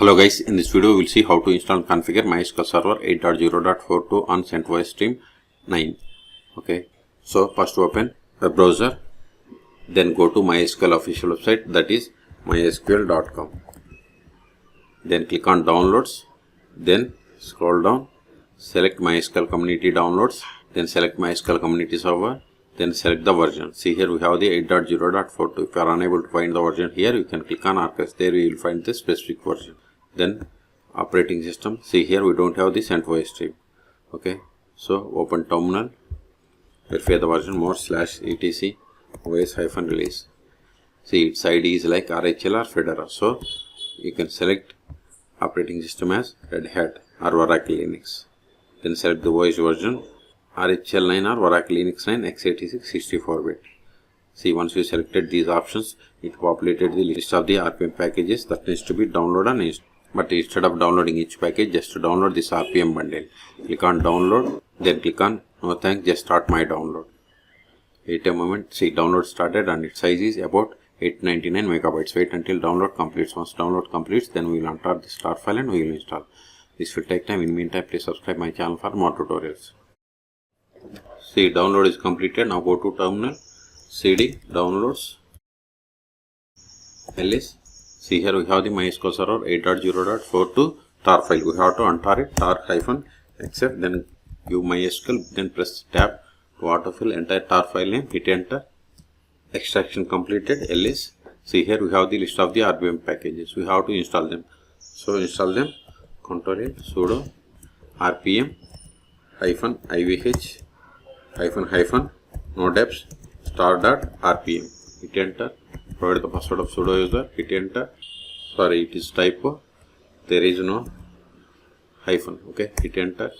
Hello guys, in this video we will see how to install and configure MySQL Server 8.0.42 on CentOS Stream 9. Okay, so first open a browser, then go to MySQL official website, that is mysql.com. Then click on downloads, then scroll down, select MySQL Community Downloads, then select MySQL Community Server, then select the version. See here we have the 8.0.42. If you are unable to find the version here, you can click on archives. There you will find the specific version. Then operating system. See here we don't have the CentOS stream. Okay, so open terminal, verify the version more /etc os-release. See its ID is like RHL or Fedora. So you can select operating system as Red Hat or Oracle Linux. Then select the OS version RHL 9 or Oracle Linux 9 x86 64-bit. See, once you selected these options, it populated the list of the RPM packages that needs to be downloaded and installed. But instead of downloading each package, just to download this RPM bundle, click on download, then click on no thanks, just start my download. Wait a moment. See, download started and its size is about 899 megabytes. Wait until download completes. Once download completes, then we will enter the start file and we will install. This will take time. In the meantime, please subscribe my channel for more tutorials. See, download is completed. Now go to terminal, cd downloads ls. See here we have the MySQL Server 8.0.42 tar file. We have to untar it, tar-exec, then give MySQL, then press tab to autofill entire tar file name, hit enter. Extraction completed, ls. See here we have the list of the RPM packages. We have to install them. So install them, Ctrl sudo rpm -ivh -nodeps star.rpm. Hit enter. Provide the password of sudo user. Hit enter. Sorry, it is typo. There is no hyphen. Okay, hit enter.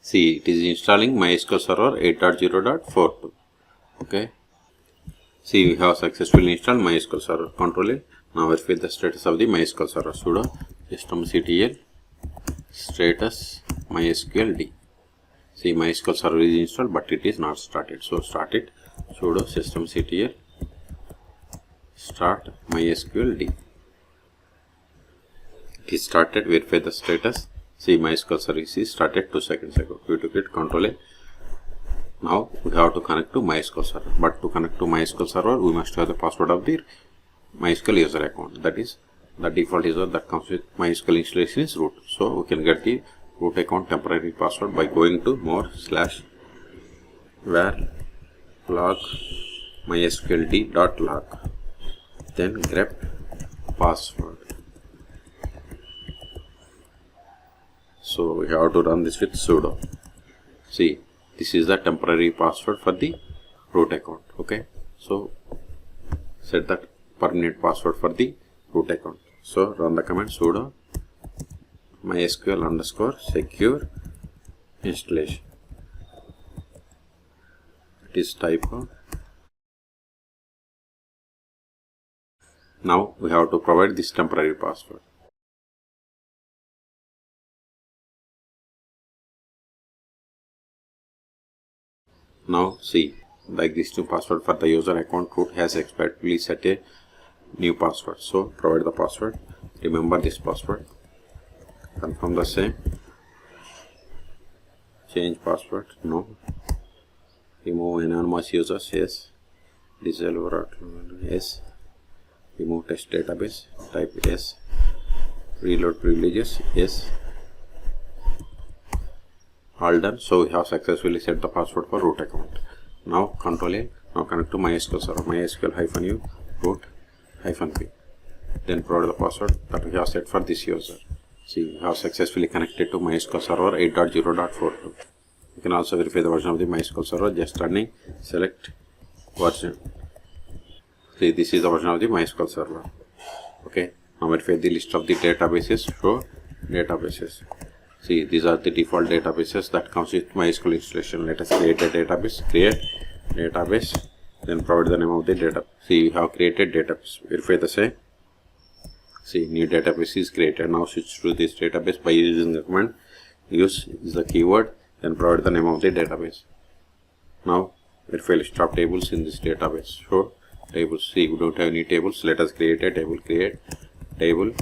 See, it is installing MySQL Server 8.0.42. Okay. See, we have successfully installed MySQL Server. Control it. Now verify the status of the MySQL Server. Sudo systemctl status MySQL D. See, MySQL Server is installed, but it is not started. So start it. Sudo systemctl start MySQL D. It is started. Verify the status. See, MySQL service is started 2 seconds ago. We took it, Ctrl A. Now we have to connect to MySQL Server. But to connect to MySQL Server, we must have the password of the MySQL user account. That is, the default user that comes with MySQL installation is root. So we can get the root account temporary password by going to more /var log mysqld.log. Then grep password. So we have to run this with sudo. See, this is the temporary password for the root account. Okay, so set that permanent password for the root account. So run the command sudo mysql_secure installation. It is typo. Now we have to provide this temporary password. Now see, the existing password for the user account root has expired. Please set a new password. So provide the password. Remember this password. Confirm the same. Change password. No. Remove anonymous users. Yes. Disable root. Yes. Remove test database. Type yes. Reload privileges. Yes. All done. So we have successfully set the password for root account. Now Ctrl A. Now connect to MySQL Server. MySQL-u root -p. Then provide the password that we have set for this user. See, we have successfully connected to MySQL Server 8.0.42. You can also verify the version of the MySQL Server just running. Select version. See, this is the version of the MySQL Server. Okay. Now verify the list of the databases. Show databases. See, these are the default databases that comes with MySQL installation. Let us create a database. Create database. Then provide the name of the database. See, we have created database. Verify the same. See, new database is created. Now switch to this database by using the command use is the keyword then provide the name of the database. Now verify list of tables in this database. So tables, see, we don't have any tables. Let us create a table. Create table.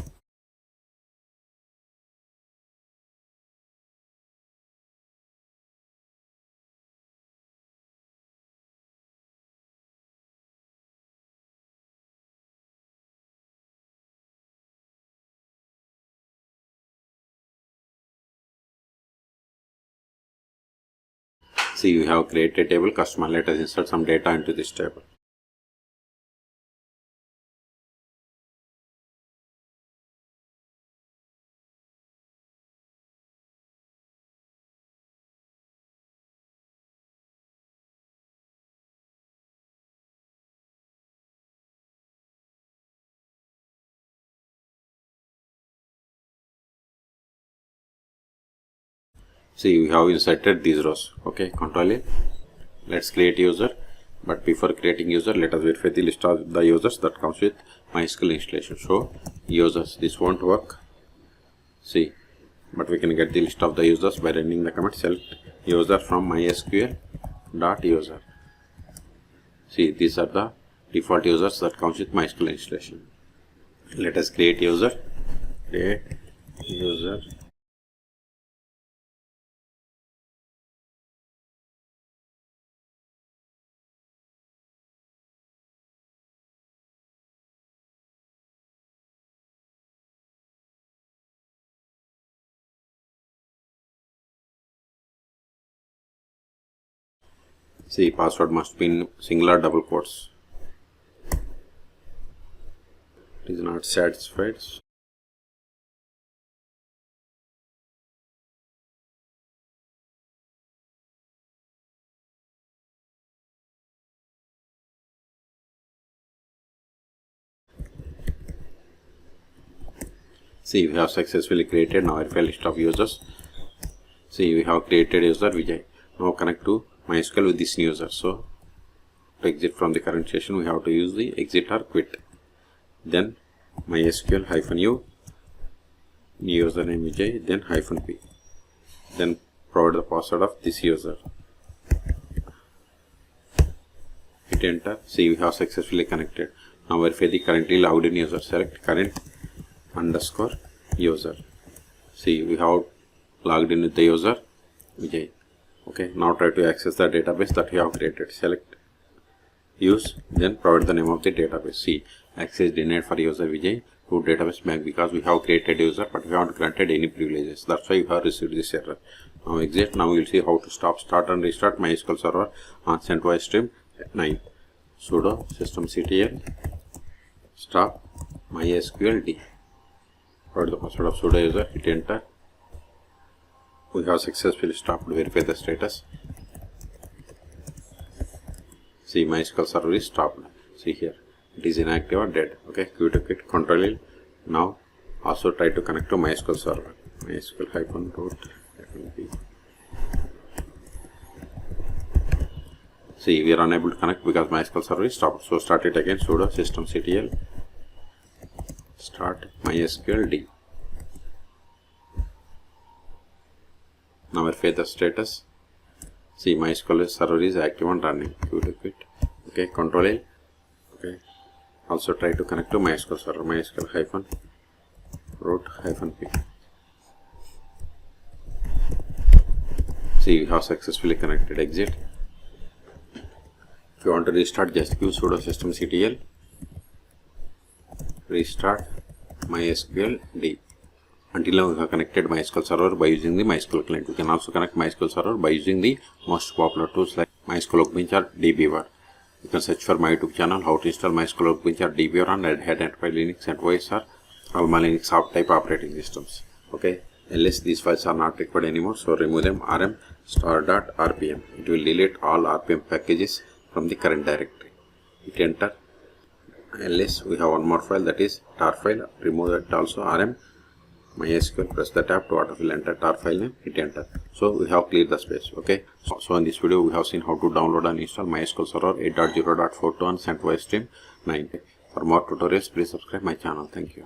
See, we have created a table customer. Let us insert some data into this table. See, we have inserted these rows. Okay, Control A. Let's create user. But before creating user, let us verify the list of the users that comes with MySQL installation. So users, this won't work. See, but we can get the list of the users by running the command select user from mysql.user. See, these are the default users that comes with MySQL installation. Let us create user. Create user. See, password must be in singular double quotes. It is not satisfied. See, we have successfully created now a list of users. See, we have created user Vijay. Now connect to MySQL with this user. So to exit from the current session, we have to use the exit or quit. Then MySQL -u, new username Vijay, then -p. Then provide the password of this user. Hit enter. See, we have successfully connected. Now verify the currently logged in user. Select current _ user. See, we have logged in with the user Vijay. Okay, now try to access the database that we have created. Select use, then provide the name of the database. See, access denied for user Vijay to database bank because we have created user but we haven't granted any privileges. That's why you have received this error. Now exit. Now we will see how to start and restart MySQL server on CentOS stream 9. Sudo systemctl stop MySQL D. Provide the password of sudo user. Hit enter. We have successfully stopped. Verify the status. See, MySQL server is stopped. See here, it is inactive or dead. Okay, quit. Control L. Now also try to connect to MySQL server. MySQL -root-p. See, we are unable to connect because MySQL server is stopped. So start it again. Sudo systemctl start MySQL D. Now verify the status. See, MySQL server is active and running. Quit. Okay, Control L. Okay, also try to connect to MySQL server. MySQL -root-p. See, we have successfully connected. Exit. If you want to restart, just give sudo systemctl restart MySQL D. Until now, we have connected MySQL server by using the MySQL client. We can also connect MySQL server by using the most popular tools like MySQL Workbench or dbeaver. You can search for my YouTube channel how to install MySQL Workbench or dbeaver on Red Hat Enterprise Linux, CentOS or Alma Linux type operating systems. Okay, unless these files are not required anymore, so remove them. rm star.rpm. It will delete all RPM packages from the current directory. Hit enter. Unless we have one more file, that is tar file, remove that also. rm MySQL, press the tab to autofill, enter tar file name, hit enter. So we have cleared the space. Okay, so in this video we have seen how to download and install MySQL Server 8.0.42 on CentOS stream 9. For more tutorials, please subscribe my channel. Thank you.